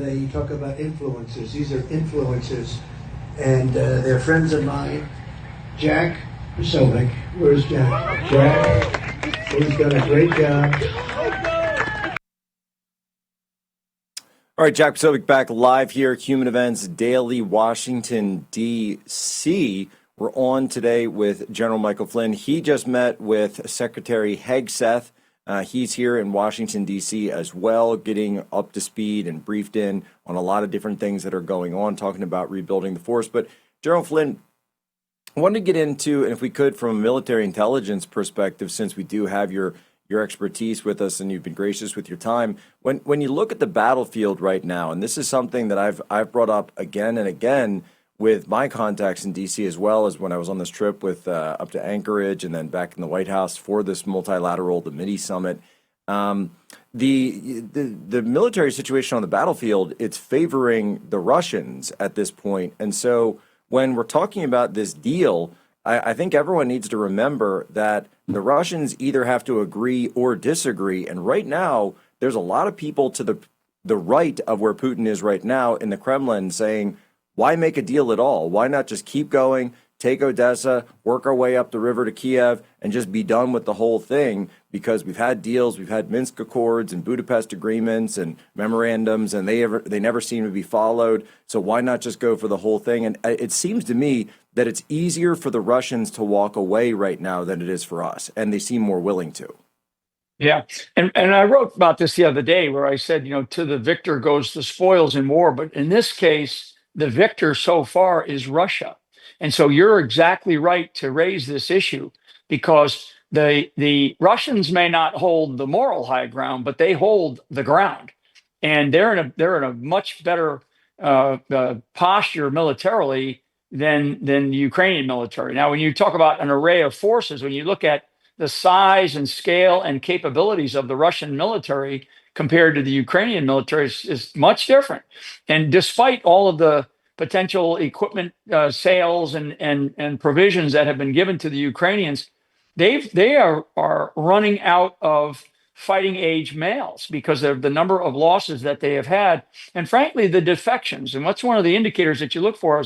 You talk about influencers. These are influencers, and they're friends of mine. Jack Posobiec. Where's Jack? Jack, who's done a great job. All right, Jack Posobiec back live here, Human Events Daily, Washington, D.C. We're on today with General Michael Flynn. He just met with Secretary Hegseth. He's here in Washington, D.C. as well, getting up to speed and briefed in on a lot of different things that are going on, talking about rebuilding the force. But General Flynn, I wanted to get into, and if we could, from a military intelligence perspective, since we do have your expertise with us and you've been gracious with your time, when you look at the battlefield right now, and this is something that I've brought up again and again with my contacts in D.C. as well as when I was on this trip with up to Anchorage and then back in the White House for this multilateral, the mini summit. The military situation on the battlefield, it's favoring the Russians at this point. And so when we're talking about this deal, I think everyone needs to remember that the Russians either have to agree or disagree. And right now, there's a lot of people to the right of where Putin is right now in the Kremlin saying, why make a deal at all? Why not just keep going, take Odessa, work our way up the river to Kiev, and just be done with the whole thing? Because we've had deals, we've had Minsk Accords and Budapest agreements and memorandums, and they never seem to be followed. So why not just go for the whole thing? And it seems to me that it's easier for the Russians to walk away right now than it is for us, and they seem more willing to. Yeah. And I wrote about this the other day where I said, to the victor goes the spoils in war. But in this case, the victor so far is Russia. And so you're exactly right to raise this issue, because the Russians may not hold the moral high ground, but they hold the ground. And they're in a much better posture militarily than the Ukrainian military. Now, when you talk about an array of forces, when you look at the size and scale and capabilities of the Russian military compared to the Ukrainian military is much different. And despite all of the potential equipment sales and provisions that have been given to the Ukrainians, they are running out of fighting age males because of the number of losses that they have had, and frankly, the defections. And what's one of the indicators that you look for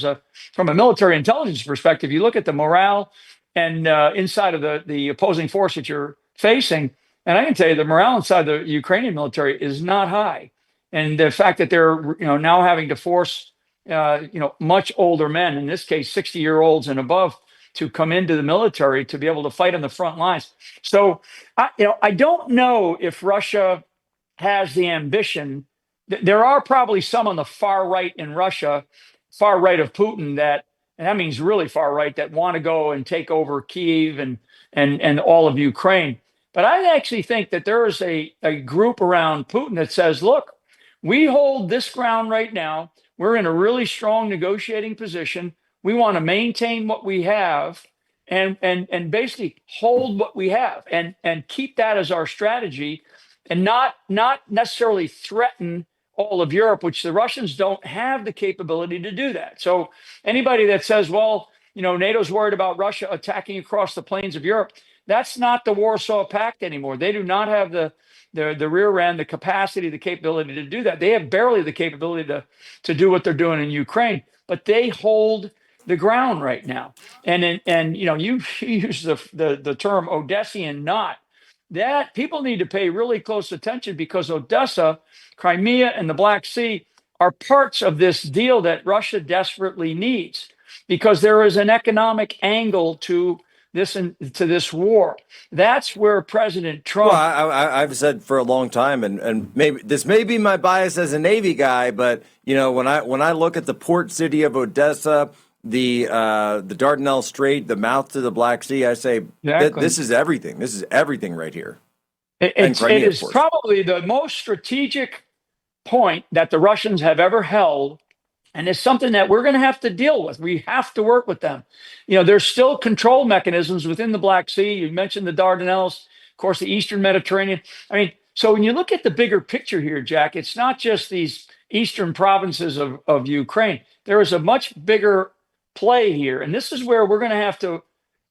from a military intelligence perspective? You look at the morale and inside of the opposing force that you're facing. And I can tell you the morale inside the Ukrainian military is not high. And the fact that they're now having to force much older men, in this case 60-year-olds and above, to come into the military to be able to fight on the front lines. So I don't know if Russia has the ambition. There are probably some on the far right in Russia, far right of Putin, and that means really far right, that want to go and take over Kyiv and all of Ukraine. But I actually think that there is a group around Putin that says, look, we hold this ground right now. We're in a really strong negotiating position. We want to maintain what we have and basically hold what we have and keep that as our strategy, and not necessarily threaten all of Europe, which the Russians don't have the capability to do that. So anybody that says, well, NATO's worried about Russia attacking across the plains of Europe, that's not the Warsaw Pact anymore. They do not have the rear end, the capacity, the capability to do that. They have barely the capability to do what they're doing in Ukraine, but they hold the ground right now. And you use the term Odessian knot. That people need to pay really close attention, because Odessa, Crimea, and the Black Sea are parts of this deal that Russia desperately needs, because there is an economic angle to this war. That's where President Trump. Well, I've said for a long time, and maybe this may be my bias as a Navy guy, but when I look at the port city of Odessa, the Dardanelles Strait, the mouth to the Black Sea, I say this is everything. This is everything right here. It is probably the most strategic point that the Russians have ever held, and it's something that we're going to have to deal with. We have to work with them. There's still control mechanisms within the Black Sea. You mentioned the Dardanelles, of course, the Eastern Mediterranean. So when you look at the bigger picture here, Jack, it's not just these eastern provinces of Ukraine. There is a much bigger play here. And this is where we're going to have to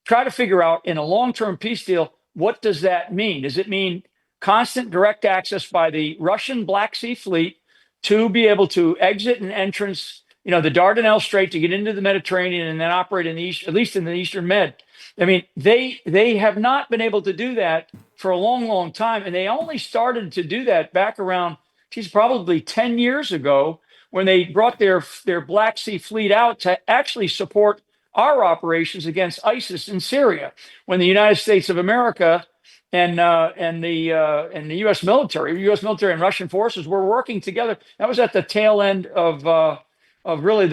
try to figure out, in a long-term peace deal, what does that mean? Does it mean constant direct access by the Russian Black Sea Fleet to be able to exit an entrance, the Dardanelles Strait to get into the Mediterranean and then operate in the east, at least in the Eastern Med. I mean, they have not been able to do that for a long, long time. And they only started to do that back around, probably 10 years ago, when they brought their Black Sea fleet out to actually support our operations against ISIS in Syria, when the United States of America and the U.S. military and Russian forces were working together. That was at the tail end of really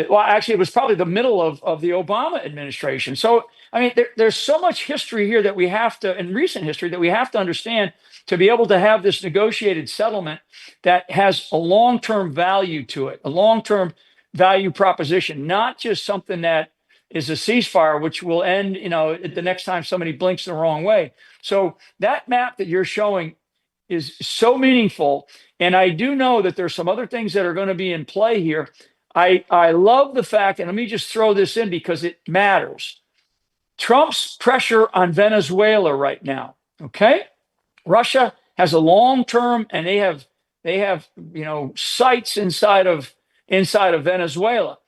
well, actually, it was probably the middle of the Obama administration. So, I mean, there's so much history here that we have to, in recent history, that we have to understand to be able to have this negotiated settlement that has a long-term value to it, a long-term value proposition, not just something that is a ceasefire, which will end, the next time somebody blinks the wrong way. So that map that you're showing is so meaningful. And I do know that there's some other things that are going to be in play here. I love the fact, and let me just throw this in because it matters. Trump's pressure on Venezuela right now. Okay. Russia has a long-term, and they have sites inside of Venezuela.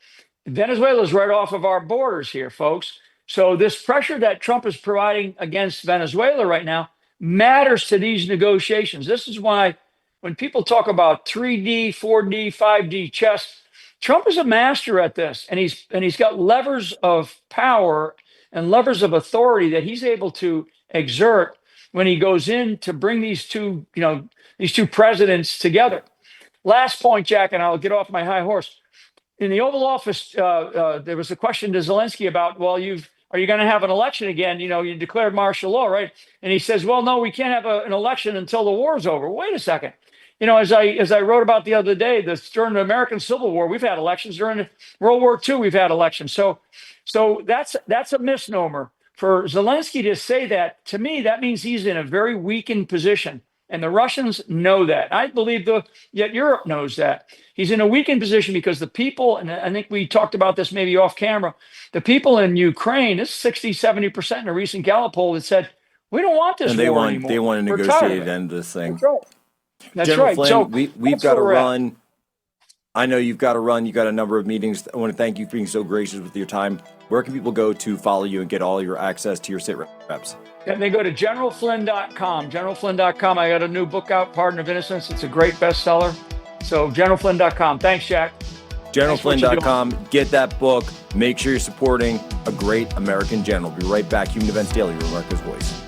Venezuela is right off of our borders here, folks. So this pressure that Trump is providing against Venezuela right now matters to these negotiations. This is why when people talk about 3D, 4D, 5D chess, Trump is a master at this, and he's got levers of power and levers of authority that he's able to exert when he goes in to bring these two presidents together. Last point, Jack, and I'll get off my high horse. In the Oval Office, there was a question to Zelensky about, well, are you going to have an election again? You declared martial law, right? And he says, well, no, we can't have an election until the war's over. Wait a second. As I wrote about the other day, during the American Civil War, we've had elections. During World War II, we've had elections. So that's a misnomer. For Zelensky to say that, to me, that means he's in a very weakened position. And the Russians know that. I believe yet Europe knows that. He's in a weakened position because the people, and I think we talked about this maybe off camera, the people in Ukraine, it's 60, 70% in a recent Gallup poll that said, we don't want this war anymore. They want to negotiate and end this thing. That's right. That's General right. Flynn, So we've got to run. I know you've got to run. You've got a number of meetings. I want to thank you for being so gracious with your time. Where can people go to follow you and get all your access to your state reps? And they go to generalflynn.com. Generalflynn.com. I got a new book out, Pardon of Innocence. It's a great bestseller. So generalflynn.com. Thanks, Jack. Generalflynn.com. Get that book. Make sure you're supporting a great American general. Be right back. Human Events Daily, America's Voice.